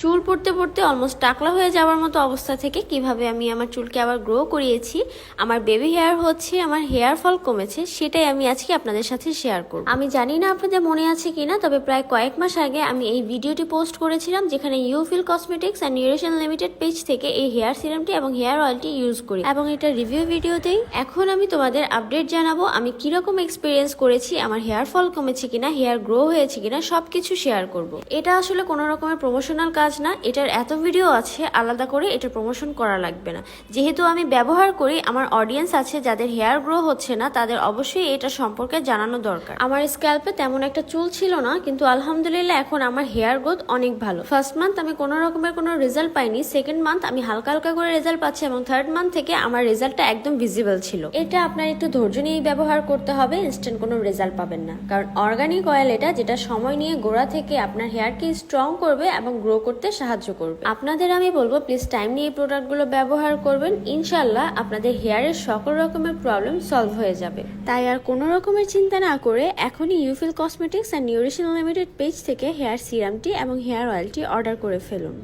চুল পড়তে পড়তে অলমোস্ট টাকলা হয়ে যাওয়ার মতো অবস্থা থেকে কিভাবে আমি আমার চুলকে আবার গ্রো করিয়েছি, আমার বেবি হেয়ার হচ্ছে, আমার হেয়ার ফল কমেছে, সেটাই আমি আজকে আপনাদের সাথে শেয়ার করব। আমি জানি না আপনাদের মনে আছে কিনা, তবে প্রায় কয়েক মাস আগে আমি এই ভিডিওটি পোস্ট করেছিলাম যেখানে Ufil cosmetics and nutrition limited page থেকে এই হেয়ার সিরামটি এবং হেয়ার অয়েলটি ইউজ করি এবং এটা রিভিউ ভিডিওতেই এখন আমি তোমাদের আপডেট জানাবো আমি কিরকম এক্সপিরিয়েন্স করেছি, আমার হেয়ার ফল কমেছে কিনা, হেয়ার গ্রো হয়েছে কিনা, সবকিছু শেয়ার করব। এটা আসলে কোনো রকমের প্রমোশনাল কাজ না, এটার এত ভিডিও আছে, আলাদা করে এটা প্রমোশন করা লাগবে না। যেহেতু আমি ব্যবহার করি, আমার অডিয়েন্স আছে যাদের হেয়ার গ্রো হচ্ছে না, তাদের অবশ্যই এটা সম্পর্কে জানানো দরকার। আমার স্ক্যাল্পে তেমন একটা চুল ছিল না, কিন্তু আলহামদুলিল্লাহ এখন আমার হেয়ার গ্রোথ অনেক ভালো। ফার্স্ট মান্থ আমি কোনো রকমের কোনো রেজাল্ট পাইনি, সেকেন্ড মান্থ আমি হালকা হালকা করে রেজাল্ট পাচ্ছি এবং থার্ড মান্থ থেকে আমার রেজাল্টটা একদম ভিজিবল ছিল। এটা আপনার একটু ধৈর্য নিয়ে ব্যবহার করতে হবে, ইনস্ট্যান্ট কোনো রেজাল্ট পাবেন না, কারণ অর্গানিক অয়েল এটা, যেটা সময় নিয়ে গোড়া থেকে আপনার হেয়ারকে স্ট্রং করবে এবং গ্রো করতে সাহায্য করবে। আপনাদের আমি বলবো প্লিজ টাইম নিয়ে এই প্রোডাক্টগুলো ব্যবহার করবেন, ইনশাল্লাহ আপনাদের হেয়ারের সকল রকমের প্রবলেম সলভ হয়ে যাবে। তাই আর কোনো রকমের চিন্তা না করে এখনই Ufil cosmetics and nutrition limited page থেকে হেয়ার সিরামটি এবং হেয়ার অয়েলটি অর্ডার করে ফেলুন।